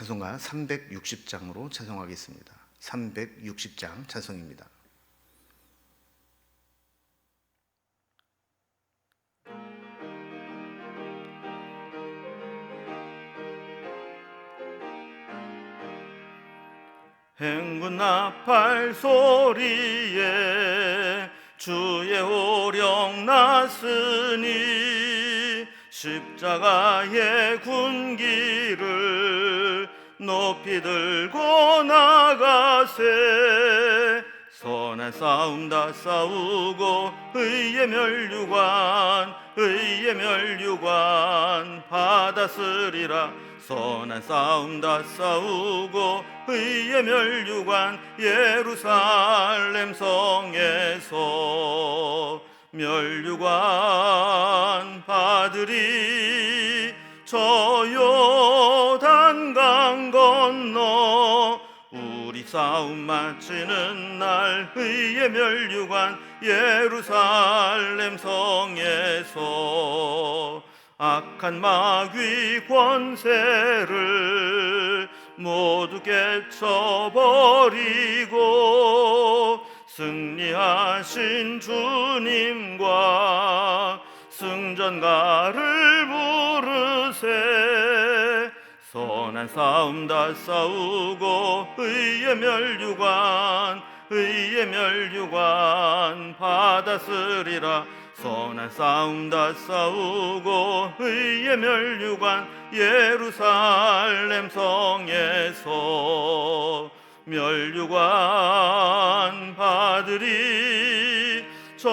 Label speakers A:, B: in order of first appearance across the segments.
A: 찬송가 360장으로 찬송하겠습니다. 360장 찬송입니다. 행군 나팔 소리에 주의 오령 났으니 십자가의 군기를 높이 들고 나가세. 선한 싸움 다 싸우고 의의 멸류관 받았으리라. 선한 싸움 다 싸우고 의의 멸류관 예루살렘 성에서 멸류관 받으리. 저 요단강 건너 우리 싸움 마치는 날 의의 멸류관 예루살렘 성에서 악한 마귀 권세를 모두 깨쳐버리고 승리하신 주님과 승전가를 부르세. 선한 싸움 다 싸우고 의의 멸류관 받았으리라. 선한 싸움 다 싸우고 의의 멸류관 예루살렘 성에서 멸류관 받으리. 저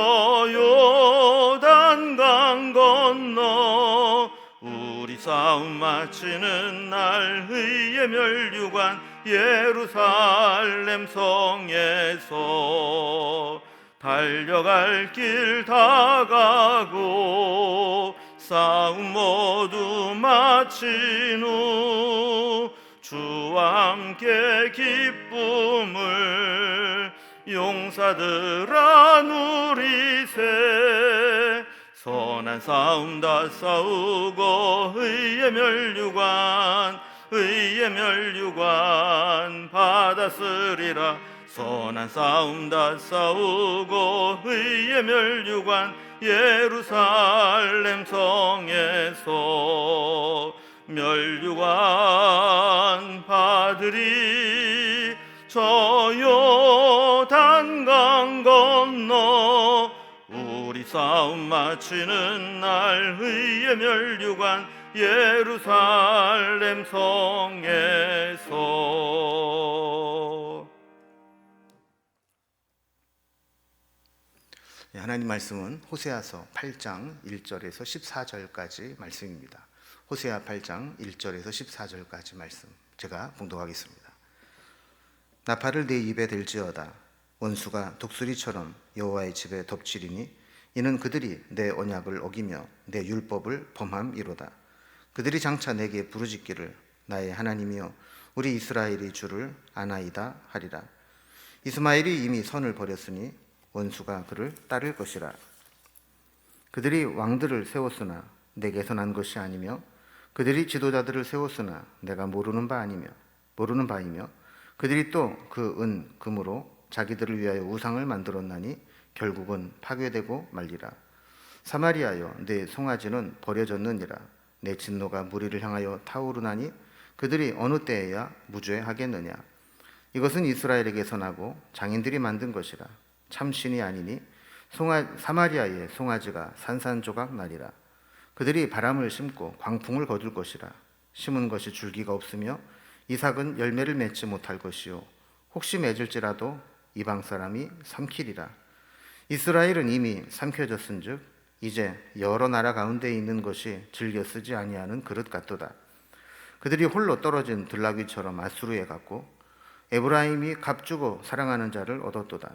A: 요단강 건너 우리 싸움 마치는 날 의의 멸류관 예루살렘 성에서 달려갈 길 다 가고 싸움 모두 마친 후 주와 함께 기쁨을 용사들아 누리세. 선한 싸움 다 싸우고 의의 멸류관 받았으리라. 선한 싸움 다 싸우고 의의 멸류관 예루살렘 성에서 멸류관 받으리. 저 요단강 건너 우리 싸움 마치는 날 의의 멸류관 예루살렘 성에서. 하나님 말씀은 호세아서 8장 1절에서 14절까지 말씀입니다. 호세아 8장 1절에서 14절까지 말씀 제가 봉독하겠습니다. 나팔을 내 입에 댈지어다. 원수가 독수리처럼 여호와의 집에 덮치리니 이는 그들이 내 언약을 어기며 내 율법을 범함이로다. 그들이 장차 내게 부르짖기를 나의 하나님이여 우리 이스라엘이 주를 아나이다 하리라. 이스마엘이 이미 선을 버렸으니 원수가 그를 따를 것이라. 그들이 왕들을 세웠으나 내게서 난 것이 아니며 그들이 지도자들을 세웠으나 내가 모르는 바이며 그들이 또 그 은 금으로 자기들을 위하여 우상을 만들었나니 결국은 파괴되고 말리라. 사마리아여 내 송아지는 버려졌느니라. 내 진노가 무리를 향하여 타오르나니 그들이 어느 때에야 무죄하겠느냐. 이것은 이스라엘에게서 나고 장인들이 만든 것이라. 참신이 아니니 사마리아의 송아지가 산산조각 나리라. 그들이 바람을 심고 광풍을 거둘 것이라. 심은 것이 줄기가 없으며 이삭은 열매를 맺지 못할 것이요 혹시 맺을지라도 이방 사람이 삼키리라. 이스라엘은 이미 삼켜졌은즉 이제 여러 나라 가운데 있는 것이 즐겨 쓰지 아니하는 그릇 같도다. 그들이 홀로 떨어진 들나귀처럼 아수르에 갔고 에브라임이 값주고 사랑하는 자를 얻었도다.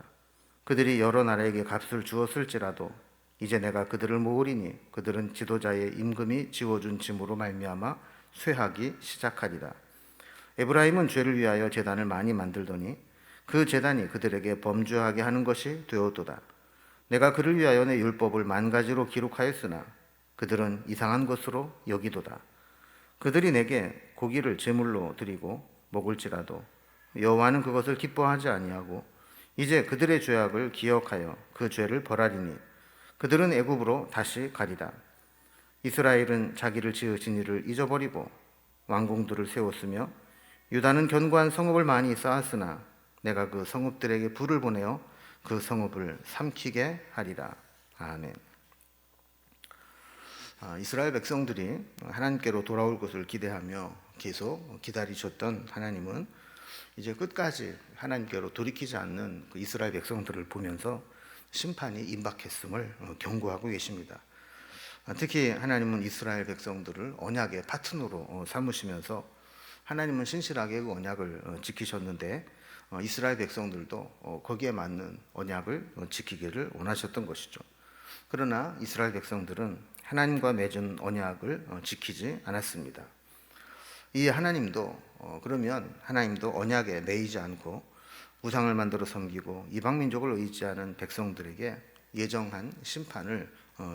A: 그들이 여러 나라에게 값을 주었을지라도 이제 내가 그들을 모으리니 그들은 지도자의 임금이 지워준 짐으로 말미암아 쇠하기 시작하리라. 에브라임은 죄를 위하여 제단을 많이 만들더니 그 제단이 그들에게 범죄하게 하는 것이 되었도다. 내가 그를 위하여 내 율법을 10,000가지로 기록하였으나 그들은 이상한 것으로 여기도다. 그들이 내게 고기를 제물로 드리고 먹을지라도 여호와는 그것을 기뻐하지 아니하고 이제 그들의 죄악을 기억하여 그 죄를 벌하리니 그들은 애굽으로 다시 가리라. 이스라엘은 자기를 지으신 이를 잊어버리고 왕궁들을 세웠으며 유다는 견고한 성읍을 많이 쌓았으나 내가 그 성읍들에게 불을 보내어 그 성읍을 삼키게 하리라. 아멘. 이스라엘 백성들이 하나님께로 돌아올 것을 기대하며 계속 기다리셨던 하나님은 이제 끝까지 하나님께로 돌이키지 않는 그 이스라엘 백성들을 보면서 심판이 임박했음을 경고하고 계십니다. 특히 하나님은 이스라엘 백성들을 언약의 파트너로 삼으시면서 하나님은 신실하게 그 언약을 지키셨는데 이스라엘 백성들도 거기에 맞는 언약을 지키기를 원하셨던 것이죠. 그러나 이스라엘 백성들은 하나님과 맺은 언약을 지키지 않았습니다. 이 하나님도 그러면 하나님도 언약에 매이지 않고 우상을 만들어 섬기고 이방 민족을 의지하는 백성들에게 예정한 심판을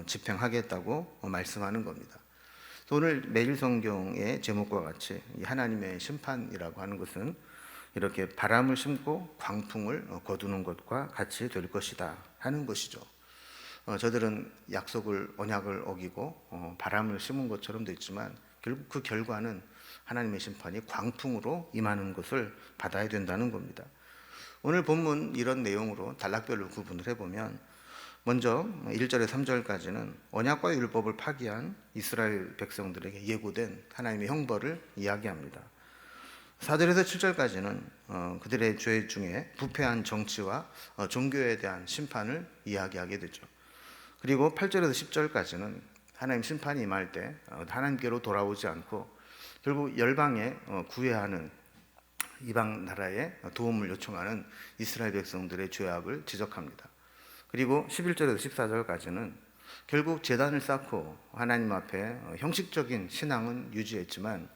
A: 집행하겠다고 말씀하는 겁니다. 오늘 매일 성경의 제목과 같이 이 하나님의 심판이라고 하는 것은 이렇게 바람을 심고 광풍을 거두는 것과 같이 될 것이다 하는 것이죠. 저들은 약속을 언약을 어기고 바람을 심은 것처럼 됐지만 결국 그 결과는 하나님의 심판이 광풍으로 임하는 것을 받아야 된다는 겁니다. 오늘 본문 이런 내용으로 단락별로 구분을 해보면 먼저 1절에서 3절까지는 언약과 율법을 파기한 이스라엘 백성들에게 예고된 하나님의 형벌을 이야기합니다. 4절에서 7절까지는 그들의 죄 중에 부패한 정치와 종교에 대한 심판을 이야기하게 되죠. 그리고 8절에서 10절까지는 하나님 심판이 임할 때 하나님께로 돌아오지 않고 결국 열방에 구애하는 이방 나라에 도움을 요청하는 이스라엘 백성들의 죄악을 지적합니다. 그리고 11절에서 14절까지는 결국 제단을 쌓고 하나님 앞에 형식적인 신앙은 유지했지만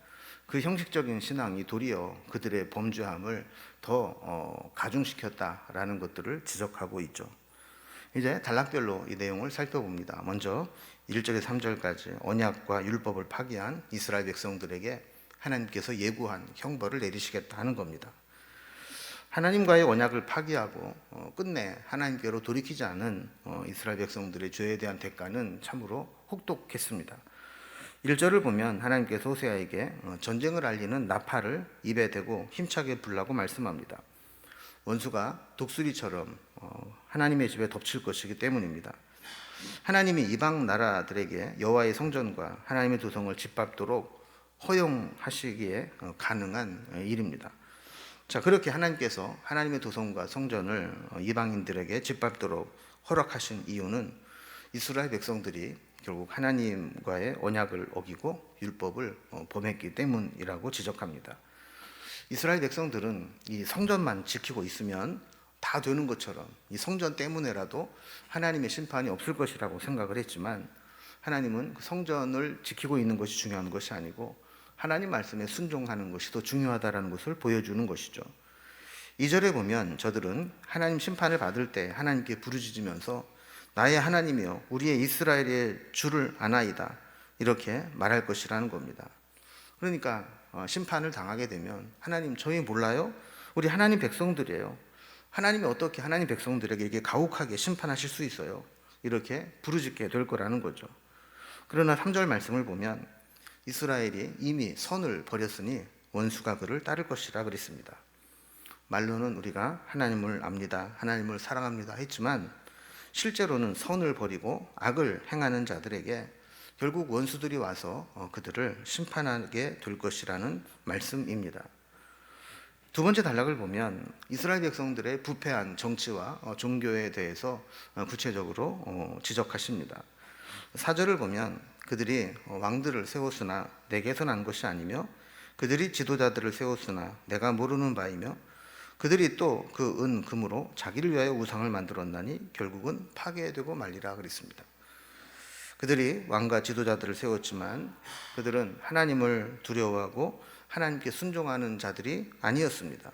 A: 그 형식적인 신앙이 도리어 그들의 범죄함을 더 가중시켰다라는 것들을 지적하고 있죠. 이제 단락별로 이 내용을 살펴봅니다. 먼저 1절에서 3절까지 언약과 율법을 파기한 이스라엘 백성들에게 하나님께서 예고한 형벌을 내리시겠다 하는 겁니다. 하나님과의 언약을 파기하고 끝내 하나님께로 돌이키지 않은 이스라엘 백성들의 죄에 대한 대가는 참으로 혹독했습니다. 1절을 보면 하나님께서 호세아에게 전쟁을 알리는 나팔을 입에 대고 힘차게 불라고 말씀합니다. 원수가 독수리처럼 하나님의 집에 덮칠 것이기 때문입니다. 하나님이 이방 나라들에게 여호와의 성전과 하나님의 도성을 짓밟도록 허용하시기에 가능한 일입니다. 자, 그렇게 하나님께서 하나님의 도성과 성전을 이방인들에게 짓밟도록 허락하신 이유는 이스라엘 백성들이 결국 하나님과의 언약을 어기고 율법을 범했기 때문이라고 지적합니다. 이스라엘 백성들은 이 성전만 지키고 있으면 다 되는 것처럼 이 성전 때문에라도 하나님의 심판이 없을 것이라고 생각을 했지만 하나님은 그 성전을 지키고 있는 것이 중요한 것이 아니고 하나님 말씀에 순종하는 것이 더 중요하다는 것을 보여주는 것이죠. 2절에 보면 저들은 하나님 심판을 받을 때 하나님께 부르짖으면서 나의 하나님이여 우리의 이스라엘의 주를 아나이다 이렇게 말할 것이라는 겁니다. 그러니까 심판을 당하게 되면 하나님 저희 몰라요? 우리 하나님 백성들이에요. 하나님이 어떻게 하나님 백성들에게 이렇게 가혹하게 심판하실 수 있어요? 이렇게 부르짖게 될 거라는 거죠. 그러나 3절 말씀을 보면 이스라엘이 이미 선을 버렸으니 원수가 그를 따를 것이라 그랬습니다. 말로는 우리가 하나님을 압니다, 하나님을 사랑합니다 했지만 실제로는 선을 버리고 악을 행하는 자들에게 결국 원수들이 와서 그들을 심판하게 될 것이라는 말씀입니다. 두 번째 단락을 보면 이스라엘 백성들의 부패한 정치와 종교에 대해서 구체적으로 지적하십니다. 4절을 보면 그들이 왕들을 세웠으나 내게서 난 것이 아니며 그들이 지도자들을 세웠으나 내가 모르는 바이며 그들이 또 그 은 금으로 자기를 위하여 우상을 만들었나니 결국은 파괴되고 말리라 그랬습니다. 그들이 왕과 지도자들을 세웠지만 그들은 하나님을 두려워하고 하나님께 순종하는 자들이 아니었습니다.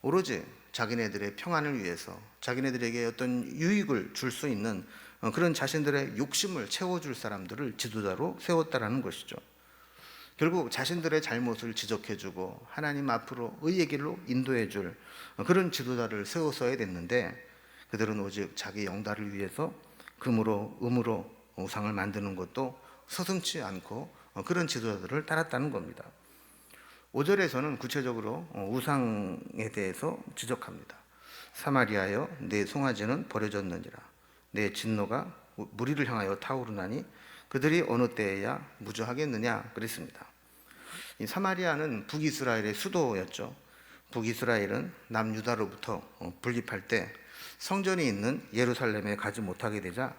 A: 오로지 자기네들의 평안을 위해서 자기네들에게 어떤 유익을 줄 수 있는 그런 자신들의 욕심을 채워줄 사람들을 지도자로 세웠다라는 것이죠. 결국 자신들의 잘못을 지적해주고 하나님 앞으로 의의 길로 인도해줄 그런 지도자를 세웠어야 됐는데, 그들은 오직 자기 영달을 위해서 금으로 음으로 우상을 만드는 것도 서슴지 않고 그런 지도자들을 따랐다는 겁니다. 5절에서는 구체적으로 우상에 대해서 지적합니다. 사마리아여, 내 송아지는 버려졌느니라. 내 진노가 무리를 향하여 타오르나니 그들이 어느 때에야 무저하겠느냐 그랬습니다. 이 사마리아는 북이스라엘의 수도였죠. 북이스라엘은 남유다로부터 분립할 때 성전이 있는 예루살렘에 가지 못하게 되자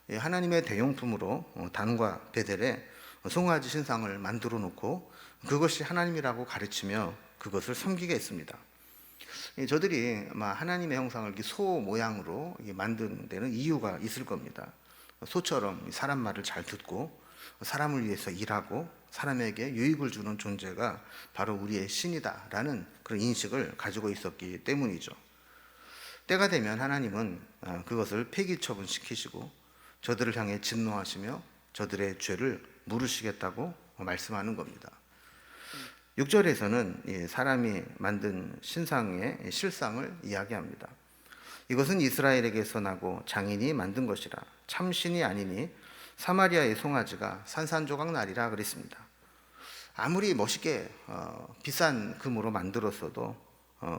A: 하나님의 대용품으로 단과 베델에 송아지 신상을 만들어 놓고 그것이 하나님이라고 가르치며 그것을 섬기게 했습니다. 저들이 하나님의 형상을 소 모양으로 만든 데는 이유가 있을 겁니다. 소처럼 사람 말을 잘 듣고 사람을 위해서 일하고 사람에게 유익을 주는 존재가 바로 우리의 신이다라는 그런 인식을 가지고 있었기 때문이죠. 때가 되면 하나님은 그것을 폐기 처분시키시고 저들을 향해 진노하시며 저들의 죄를 물으시겠다고 말씀하는 겁니다. 6절에서는 사람이 만든 신상의 실상을 이야기합니다. 이것은 이스라엘에게서 나고 장인이 만든 것이라 참신이 아니니 사마리아의 송아지가 산산조각 나리라 그랬습니다. 아무리 멋있게 비싼 금으로 만들었어도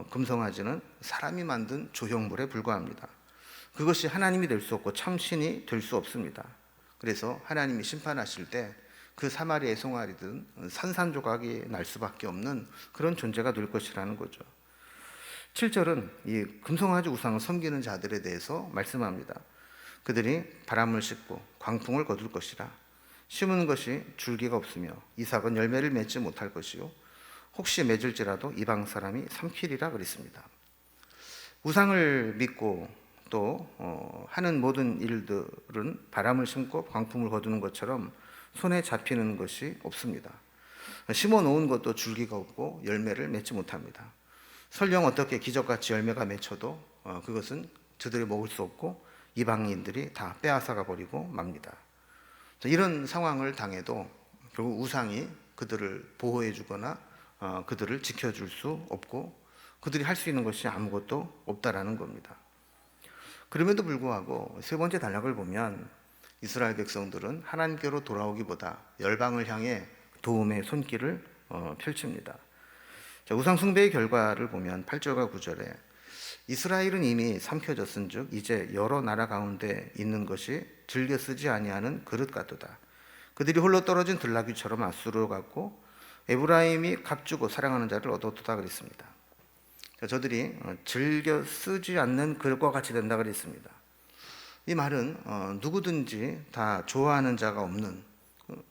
A: 금송아지는 사람이 만든 조형물에 불과합니다. 그것이 하나님이 될 수 없고 참신이 될 수 없습니다. 그래서 하나님이 심판하실 때 그 사마리아의 송아지든 산산조각이 날 수밖에 없는 그런 존재가 될 것이라는 거죠. 7절은 이 금송아지 우상을 섬기는 자들에 대해서 말씀합니다. 그들이 바람을 싣고 광풍을 거둘 것이라. 심은 것이 줄기가 없으며 이삭은 열매를 맺지 못할 것이요 혹시 맺을지라도 이방 사람이 삼키리라 그랬습니다. 우상을 믿고 또 하는 모든 일들은 바람을 심고 광풍을 거두는 것처럼 손에 잡히는 것이 없습니다. 심어 놓은 것도 줄기가 없고 열매를 맺지 못합니다. 설령 어떻게 기적같이 열매가 맺혀도 그것은 저들이 먹을 수 없고 이방인들이 다 빼앗아가 버리고 맙니다. 이런 상황을 당해도 결국 우상이 그들을 보호해 주거나 그들을 지켜줄 수 없고 그들이 할 수 있는 것이 아무것도 없다라는 겁니다. 그럼에도 불구하고 세 번째 단락을 보면 이스라엘 백성들은 하나님께로 돌아오기보다 열방을 향해 도움의 손길을 펼칩니다. 우상 숭배의 결과를 보면 8절과 9절에 이스라엘은 이미 삼켜졌은즉 이제 여러 나라 가운데 있는 것이 즐겨 쓰지 아니하는 그릇 같도다. 그들이 홀로 떨어진 들나귀처럼 아수르로 갔고 에브라임이 값주고 사랑하는 자를 얻었다 그랬습니다. 저들이 즐겨 쓰지 않는 그릇과 같이 된다 그랬습니다. 이 말은 누구든지 다 좋아하는 자가 없는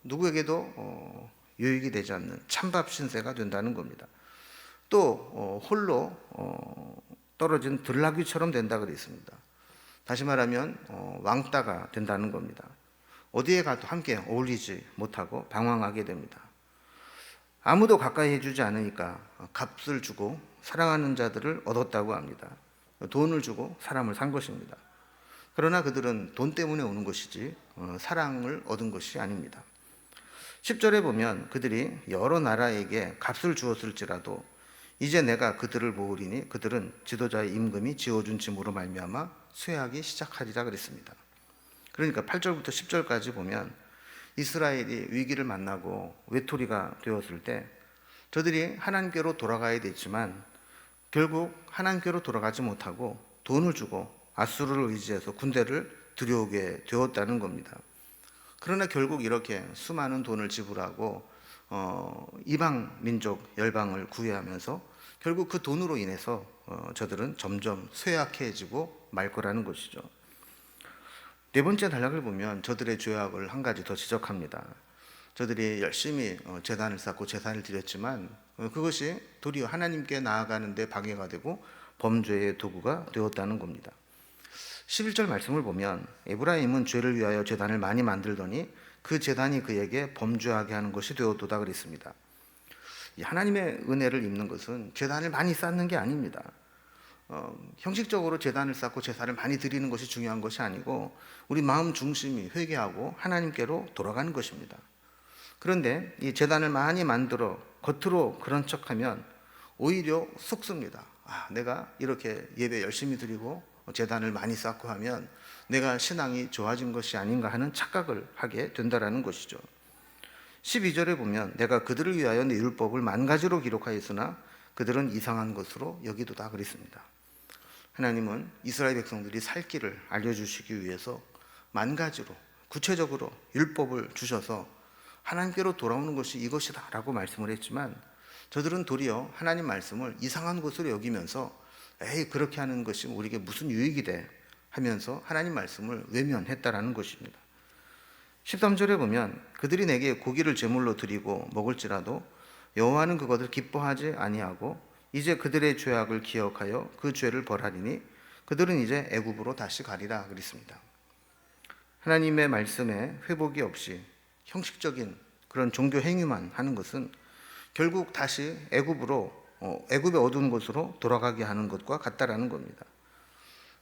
A: 누구에게도 유익이 되지 않는 찬밥 신세가 된다는 겁니다. 또 홀로 떨어진 들나귀처럼 된다 그랬습니다. 다시 말하면 왕따가 된다는 겁니다. 어디에 가도 함께 어울리지 못하고 방황하게 됩니다. 아무도 가까이 해주지 않으니까 값을 주고 사랑하는 자들을 얻었다고 합니다. 돈을 주고 사람을 산 것입니다. 그러나 그들은 돈 때문에 오는 것이지 사랑을 얻은 것이 아닙니다. 10절에 보면 그들이 여러 나라에게 값을 주었을지라도 이제 내가 그들을 모으리니 그들은 지도자의 임금이 지어준 짐으로 말미암아 쇠하기 시작하리라 그랬습니다. 그러니까 8절부터 10절까지 보면 이스라엘이 위기를 만나고 외톨이가 되었을 때 저들이 하나님께로 돌아가야 됐지만 결국 하나님께로 돌아가지 못하고 돈을 주고 아수르를 의지해서 군대를 들여오게 되었다는 겁니다. 그러나 결국 이렇게 수많은 돈을 지불하고 이방 민족 열방을 구애하면서 결국 그 돈으로 인해서 저들은 점점 쇠약해지고 말 거라는 것이죠. 네 번째 단락을 보면 저들의 죄악을 한 가지 더 지적합니다. 저들이 열심히 제단을 쌓고 제사를 드렸지만 그것이 도리어 하나님께 나아가는 데 방해가 되고 범죄의 도구가 되었다는 겁니다. 11절 말씀을 보면 에브라임은 죄를 위하여 제단을 많이 만들더니 그 제단이 그에게 범죄하게 하는 것이 되었도다 그랬습니다. 하나님의 은혜를 입는 것은 제단을 많이 쌓는 게 아닙니다. 형식적으로 제단을 쌓고 제사를 많이 드리는 것이 중요한 것이 아니고 우리 마음 중심이 회개하고 하나님께로 돌아가는 것입니다. 그런데 이 제단을 많이 만들어 겉으로 그런 척하면 오히려 속습니다. 내가 이렇게 예배 열심히 드리고 제단을 많이 쌓고 하면 내가 신앙이 좋아진 것이 아닌가 하는 착각을 하게 된다라는 것이죠. 12절에 보면 내가 그들을 위하여 내 율법을 만 가지로 기록하였으나 그들은 이상한 것으로 여기도다 그랬습니다. 하나님은 이스라엘 백성들이 살 길을 알려주시기 위해서 만 가지로 구체적으로 율법을 주셔서 하나님께로 돌아오는 것이 이것이다 라고 말씀을 했지만, 저들은 도리어 하나님 말씀을 이상한 것으로 여기면서 에이, 그렇게 하는 것이 우리에게 무슨 유익이 돼 하면서 하나님 말씀을 외면했다라는 것입니다. 13절에 보면 그들이 내게 고기를 제물로 드리고 먹을지라도 여호와는 그것을 기뻐하지 아니하고 이제 그들의 죄악을 기억하여 그 죄를 벌하리니 그들은 이제 애굽으로 다시 가리라 그랬습니다. 하나님의 말씀에 회복이 없이 형식적인 그런 종교 행위만 하는 것은 결국 다시 애굽의 어두운 곳으로 돌아가게 하는 것과 같다라는 겁니다.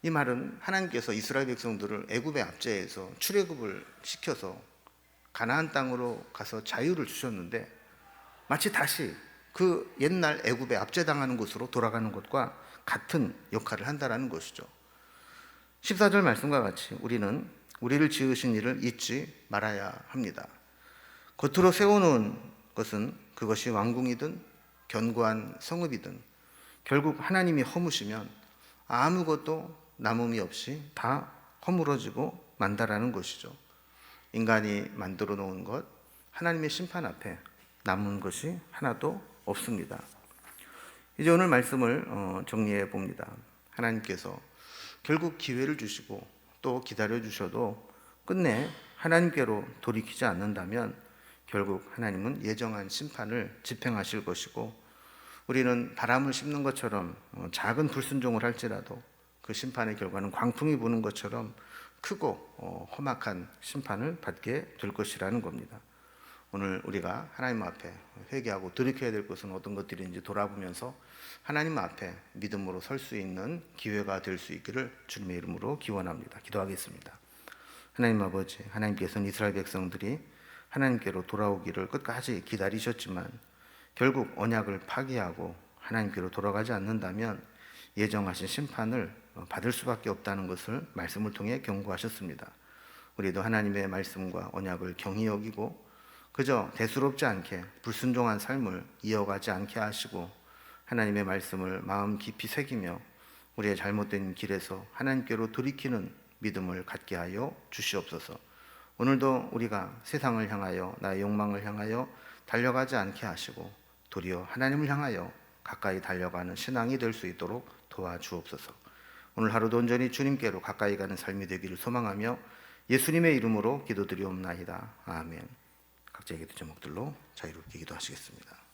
A: 이 말은 하나님께서 이스라엘 백성들을 애굽의 압제에서 출애굽을 시켜서 가나안 땅으로 가서 자유를 주셨는데 마치 다시 그 옛날 애굽에 압제당하는 곳으로 돌아가는 것과 같은 역할을 한다라는 것이죠. 14절 말씀과 같이 우리는 우리를 지으신 이를 잊지 말아야 합니다. 겉으로 세워놓은 것은 그것이 왕궁이든 견고한 성읍이든 결국 하나님이 허무시면 아무것도 남음이 없이 다 허물어지고 만다라는 것이죠. 인간이 만들어 놓은 것, 하나님의 심판 앞에 남은 것이 하나도 없습니다. 이제 오늘 말씀을 정리해 봅니다. 하나님께서 결국 기회를 주시고 또 기다려 주셔도 끝내 하나님께로 돌이키지 않는다면 결국 하나님은 예정한 심판을 집행하실 것이고, 우리는 바람을 씹는 것처럼 작은 불순종을 할지라도 그 심판의 결과는 광풍이 부는 것처럼 크고 험악한 심판을 받게 될 것이라는 겁니다. 오늘 우리가 하나님 앞에 회개하고 돌이켜야 될 것은 어떤 것들인지 돌아보면서 하나님 앞에 믿음으로 설 수 있는 기회가 될 수 있기를 주님의 이름으로 기원합니다. 기도하겠습니다. 하나님 아버지, 하나님께서는 이스라엘 백성들이 하나님께로 돌아오기를 끝까지 기다리셨지만 결국 언약을 파기하고 하나님께로 돌아가지 않는다면 예정하신 심판을 받을 수밖에 없다는 것을 말씀을 통해 경고하셨습니다. 우리도 하나님의 말씀과 언약을 경히 여기고 그저 대수롭지 않게 불순종한 삶을 이어가지 않게 하시고 하나님의 말씀을 마음 깊이 새기며 우리의 잘못된 길에서 하나님께로 돌이키는 믿음을 갖게 하여 주시옵소서. 오늘도 우리가 세상을 향하여 나의 욕망을 향하여 달려가지 않게 하시고 도리어 하나님을 향하여 가까이 달려가는 신앙이 될 수 있도록 도와주옵소서. 오늘 하루도 온전히 주님께로 가까이 가는 삶이 되기를 소망하며 예수님의 이름으로 기도드리옵나이다. 아멘. 각자의 기도 제목들로 자유롭게 기도하시겠습니다.